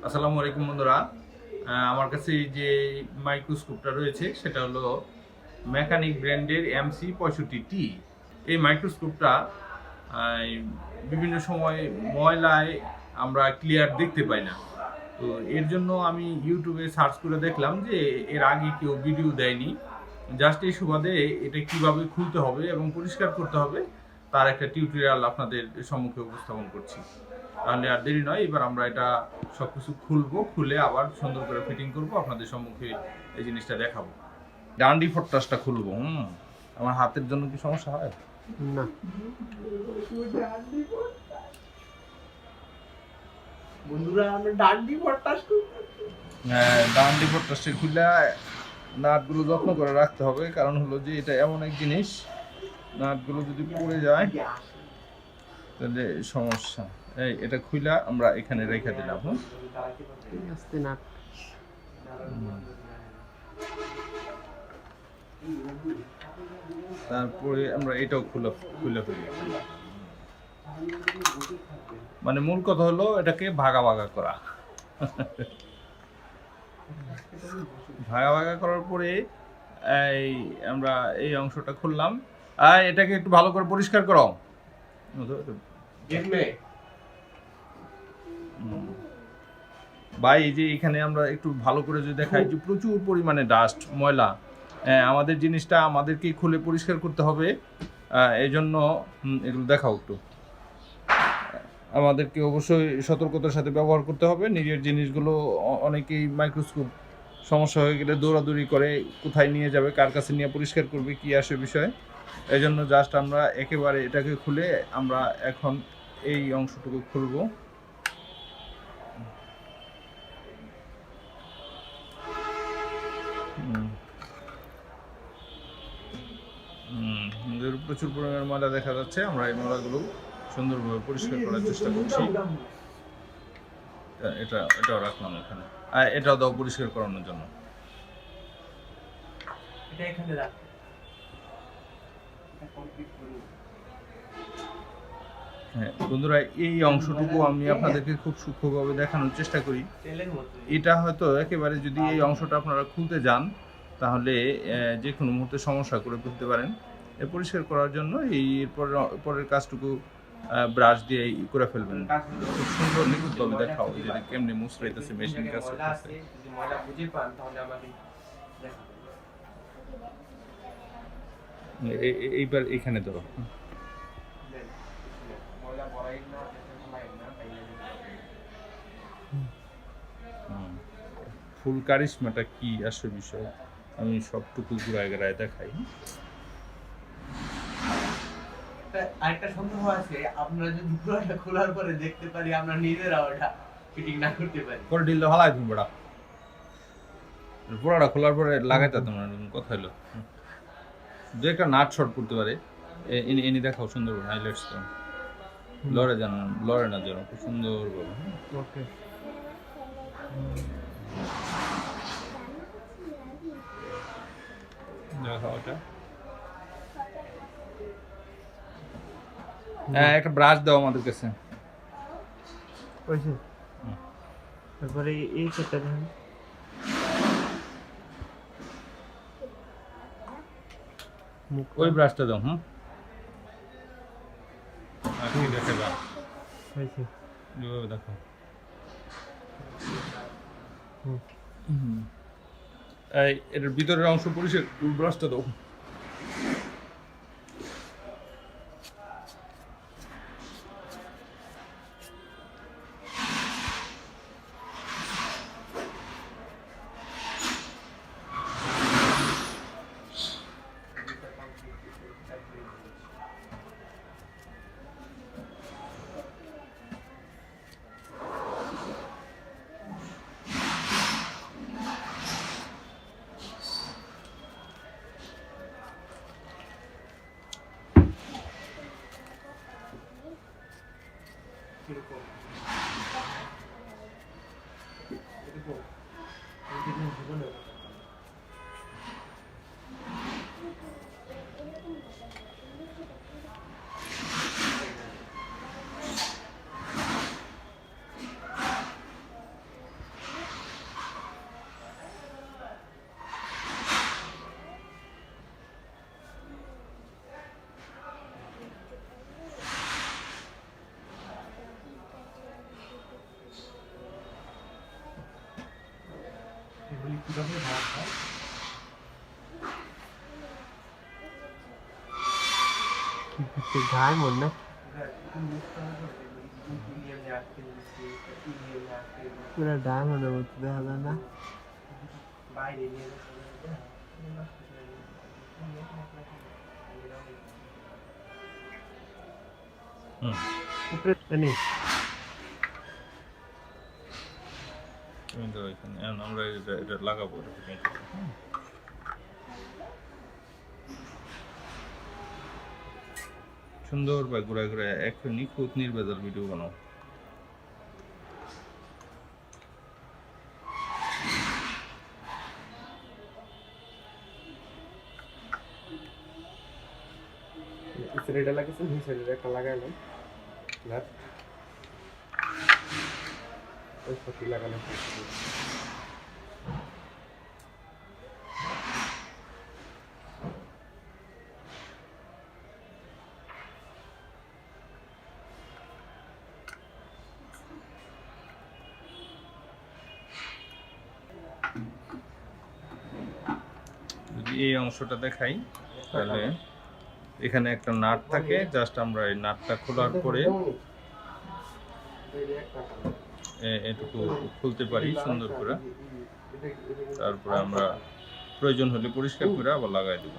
আসসালামু আলাইকুম বন্ধুরা, আমার কাছে যে মাইক্রোস্কোপটা রয়েছে সেটা হলো মেকানিক ব্র্যান্ডের MC65T। এই মাইক্রোস্কোপটা বিভিন্ন সময় ময়লায় আমরা ক্লিয়ার দেখতে পাই না। তো এর জন্য আমি ইউটিউবে সার্চ করে দেখলাম যে এর আগে কেউ ভিডিও দেয়নি। জাস্ট এই সুবাদে এটা কিভাবে খুলতে হবে এবং পরিষ্কার করতে হবে তার একটা টিউটোরিয়াল আপনাদের সম্মুখে উপস্থাপন করছি। তাহলে আর দেরি নয়, এবার আমরা এটা সবকিছু খুলবো, খুলে আবার সুন্দর করে ফিটিং করব, আপনাদের সম্মুখে এই জিনিসটা দেখাবো। ডান্ডি ফট্টাসটা খুলবো। আমার হাতের জন্য কি সমস্যা হয়? না, বন্ধুরা আমরা ডান্ডি ফট্টাস ডান্ডি ফট্টাসটা খুলে নাটগুলো যত্ন করে রাখতে হবে, কারণ হলো যে এটা এমন এক জিনিস, নাটগুলো যদি পড়ে যায় তাহলে সমস্যা। এই এটা খুলে আমরা এখানে রেখে দিলাম। তারপরে আমরা এটাও খুলে ফেলি। মানে মূল কথা হলো এটাকে ভাগা ভাগা করা। ভাগা ভাগা করার পরে এই আমরা এই অংশটা খুললাম। আর এটাকে একটু ভালো করে পরিষ্কার করো। ভাই এই যে এখানে আমরা একটু ভালো করে যদি দেখাই যে প্রচুর পরিমাণে ডাস্ট, ময়লা। আমাদের জিনিসটা আমাদেরকেই খুলে পরিষ্কার করতে হবে। এই জন্য এগুলো দেখাও একটু। আমাদেরকে অবশ্যই সতর্কতার সাথে ব্যবহার করতে হবে নিজের জিনিসগুলো। অনেকেই মাইক্রোস্কোপ সমস্যা হয়ে গেলে দৌড়াদৌড়ি করে কোথায় নিয়ে যাবে, কার কাছে নিয়ে পরিষ্কার করবে, কি আসে বিষয়। এই জন্য জাস্ট আমরা একেবারে এটাকে খুলে আমরা এখন এই অংশটুকু খুলবো। প্রচুর পরিমাণে ময়লা দেখা যাচ্ছে। আমরা এই ময়লাগুলো সুন্দরভাবে পরিষ্কার করার চেষ্টা করছি। এটাও রাখলাম এখানে, আর এটাও দাও পরিষ্কার করানোর জন্য। হ্যাঁ বন্ধুরা, এই অংশটুকু আমি আপনাদেরকে খুব সূক্ষ্মভাবে দেখানোর চেষ্টা করি। এটা হয়তো একেবারে যদি এই অংশটা আপনারা খুলতে যান তাহলে যে কোনো মুহূর্তে সমস্যা করে ফেলতে পারেন। পরিষ্কার করার জন্য এই পরের কাজটুকু ব্রাশ দিয়ে করে ফেলবেন। খুব সুন্দর নিখুঁতভাবে দেখাও যে কেমনি মুছড়াইতেছে, মেশিন কাজ করতেছে। এইবার এখানে ধরো। ফুল কারিশমাটা কি আসে বিষয় আমি সবটুকু ঘুরায় ঘুরায় দেখাই। আরেকটা সন্দেহ আছে, আপনারা যদি পুরোটা খোলার পরে দেখতে পারি আমরা নিজেরা ওটা ফিটিং না করতে পারি, পরে ঢিল হালাই তুমি বড়া পুরোটা খোলার পরে লাগাইতে তোমরা কথা হলো যে একটা নাট শর্ট করতে পারে। এনি দেখাও সুন্দর করে হাইলাইটস করো, লড়ে জানো, লড়ে না যেন, খুব সুন্দর করে। ওকে, দেখাও ওটা। হ্যাঁ, একটা ব্রাশ দাও আমাদের কাছে। ওইছে তারপরে এই সেটটা দেখেন, ওই ব্রাশটা দাও। ঠিক আছে, বা হয়েছে এইভাবে দেখো। এই এটার ভিতরের অংশ পরিষ্কার, ব্রাশটা দাও। এগুলি কিভাবে ভাগ হয়? ঘাই মন না পুরো ডায়মন্ডের মতো দেখা যায় না বাইরে নিয়ে উপরে নেই কিন্তু এখানে আমরা এটা লাগাবো সুন্দর বা ঘুরে ঘুরে একটু নিখুঁত নির্ভেজাল ভিডিও বানাও। সাইডে লাগাইছেন দুই সাইডে একটা লাগাইলাম না ওই পটি লাগালাম যদি এই অংশটা দেখাই তাহলে এখানে একটা নাট থাকে, জাস্ট আমরা এই নাটটা খোলার পরে এটুকু খুলতে পারি সুন্দর করে, তারপরে আমরা প্রয়োজন হলে পরিষ্কার করে আবার লাগাই দেব।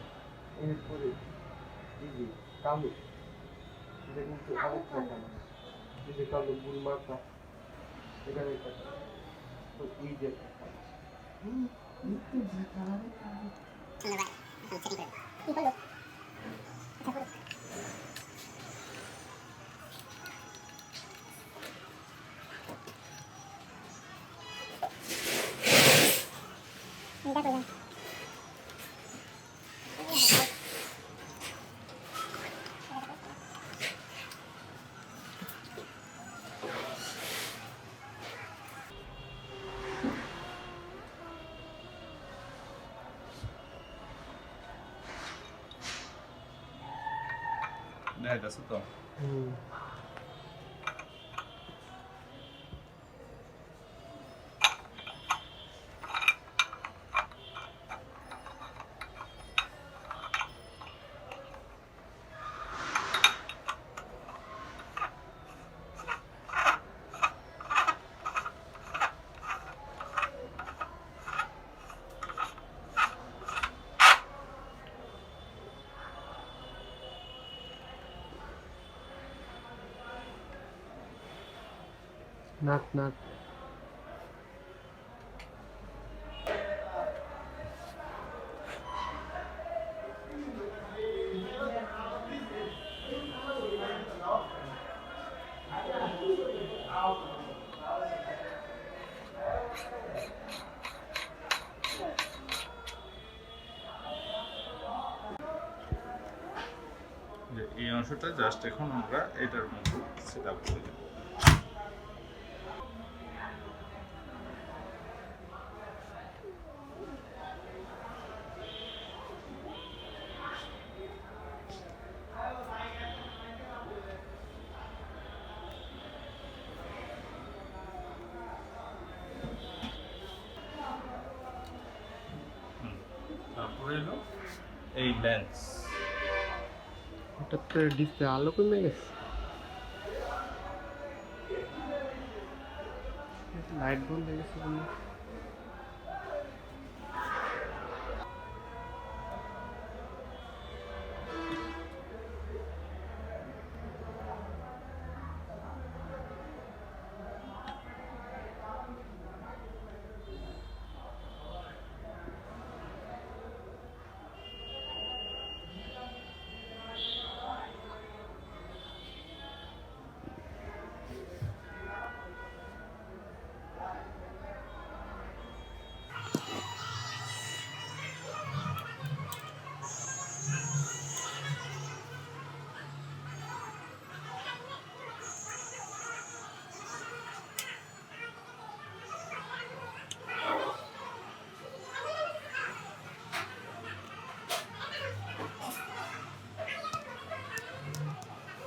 দেখাইতেছে তো নাট নাট এই অংশটা জাস্ট এখন আমরা এটার মধ্যে সেট আপ করে দেব। তারপরে এলো এই লেন্স, হঠাৎ করে ডিসপ্লে আলো কমে গেছে লাইট বন্ধ হয়ে গেছে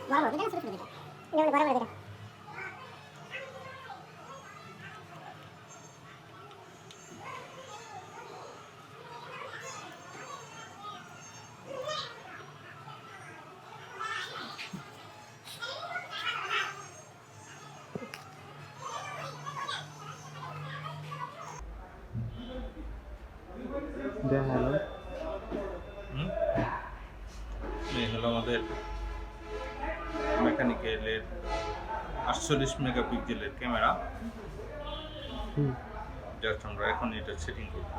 বড় বড় ছোট ছোট এটা বড় বড় এটা দেখালাম। এই হলো আমাদের মেকানিক্যালের 48 মেগাপিক্সেলের ক্যামেরা। জাস্ট আমরা এখন এটা সেটিং করব।